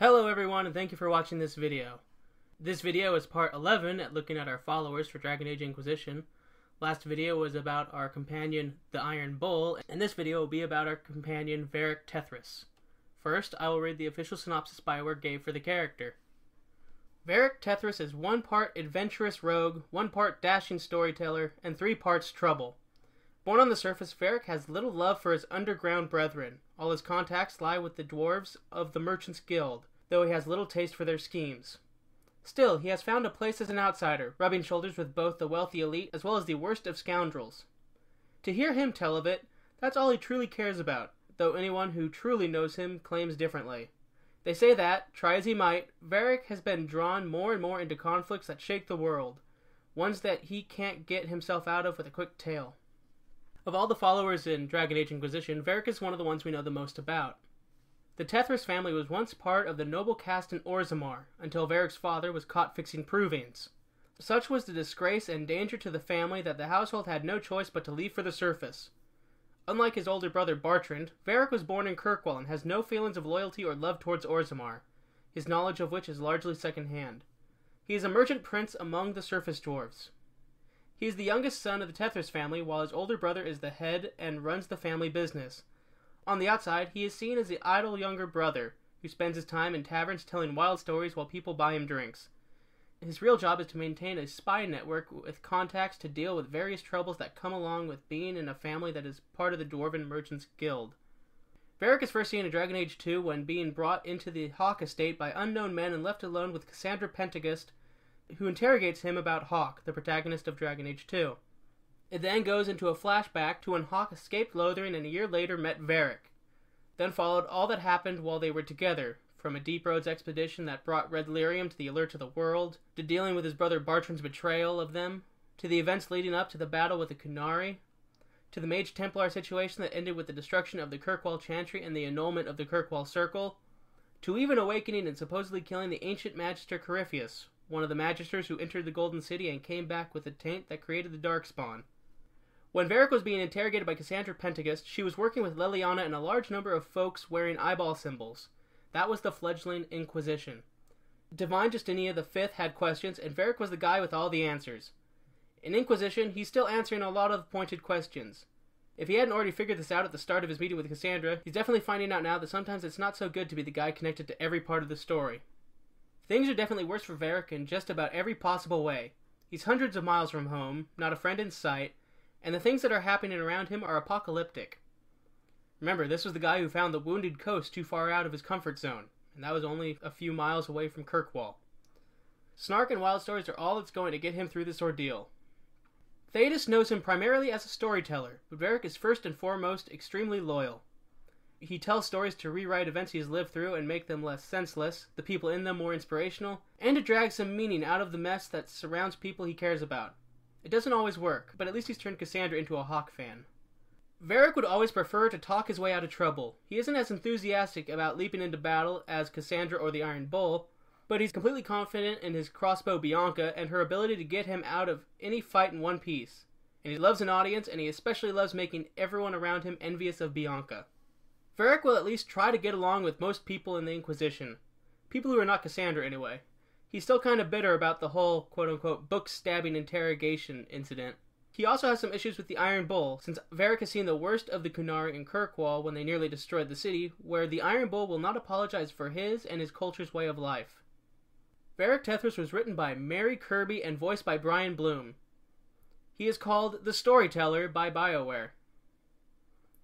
Hello everyone, and thank you for watching this video. This video is part 11 at looking at our followers for Dragon Age Inquisition. Last video was about our companion, the Iron Bull, and this video will be about our companion, Varric Tethras. First, I will read the official synopsis Bioware gave for the character. Varric Tethras is 1 part adventurous rogue, 1 part dashing storyteller, and 3 parts trouble. Born on the surface, Varric has little love for his underground brethren. All his contacts lie with the dwarves of the Merchants Guild, though he has little taste for their schemes. Still, he has found a place as an outsider, rubbing shoulders with both the wealthy elite as well as the worst of scoundrels. To hear him tell of it, that's all he truly cares about, though anyone who truly knows him claims differently. They say that, try as he might, Varric has been drawn more and more into conflicts that shake the world, ones that he can't get himself out of with a quick tale. Of all the followers in Dragon Age Inquisition, Varric is one of the ones we know the most about. The Tethras family was once part of the noble caste in Orzammar, until Varric's father was caught fixing provings. Such was the disgrace and danger to the family that the household had no choice but to leave for the surface. Unlike his older brother Bartrand, Varric was born in Kirkwall and has no feelings of loyalty or love towards Orzammar, his knowledge of which is largely second-hand. He is a merchant prince among the surface dwarves. He is the youngest son of the Tethras family, while his older brother is the head and runs the family business. On the outside, he is seen as the idle younger brother, who spends his time in taverns telling wild stories while people buy him drinks. His real job is to maintain a spy network with contacts to deal with various troubles that come along with being in a family that is part of the Dwarven Merchants Guild. Varric is first seen in Dragon Age 2 when being brought into the Hawk estate by unknown men and left alone with Cassandra Pentagast, who interrogates him about Hawk, the protagonist of Dragon Age 2. It then goes into a flashback to when Hawk escaped Lothering and a year later met Varric. Then followed all that happened while they were together, from a Deep Roads expedition that brought Red Lyrium to the alert of the world, to dealing with his brother Bartrand's betrayal of them, to the events leading up to the battle with the Qunari, to the Mage Templar situation that ended with the destruction of the Kirkwall Chantry and the annulment of the Kirkwall Circle, to even awakening and supposedly killing the ancient Magister Corypheus, one of the Magisters who entered the Golden City and came back with the taint that created the Darkspawn. When Varric was being interrogated by Cassandra Pentagast, she was working with Leliana and a large number of folks wearing eyeball symbols. That was the fledgling Inquisition. Divine Justinia V had questions, and Varric was the guy with all the answers. In Inquisition, he's still answering a lot of pointed questions. If he hadn't already figured this out at the start of his meeting with Cassandra, he's definitely finding out now that sometimes it's not so good to be the guy connected to every part of the story. Things are definitely worse for Varric in just about every possible way. He's hundreds of miles from home, not a friend in sight, and the things that are happening around him are apocalyptic. Remember, this was the guy who found the wounded coast too far out of his comfort zone, and that was only a few miles away from Kirkwall. Snark and wild stories are all that's going to get him through this ordeal. Thetis knows him primarily as a storyteller, but Varric is first and foremost extremely loyal. He tells stories to rewrite events he has lived through and make them less senseless, the people in them more inspirational, and to drag some meaning out of the mess that surrounds people he cares about. It doesn't always work, but at least he's turned Cassandra into a Hawk fan. Varric would always prefer to talk his way out of trouble. He isn't as enthusiastic about leaping into battle as Cassandra or the Iron Bull, but he's completely confident in his crossbow Bianca and her ability to get him out of any fight in one piece. And he loves an audience, and he especially loves making everyone around him envious of Bianca. Varric will at least try to get along with most people in the Inquisition. People who are not Cassandra, anyway. He's still kind of bitter about the whole quote-unquote book-stabbing interrogation incident. He also has some issues with the Iron Bull, since Varric has seen the worst of the Qunari in Kirkwall when they nearly destroyed the city, where the Iron Bull will not apologize for his and his culture's way of life. Varric Tethras was written by Mary Kirby and voiced by Brian Bloom. He is called the Storyteller by Bioware.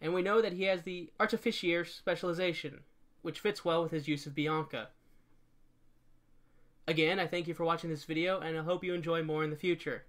And we know that he has the Artificier specialization, which fits well with his use of Bianca. Again, I thank you for watching this video, and I hope you enjoy more in the future.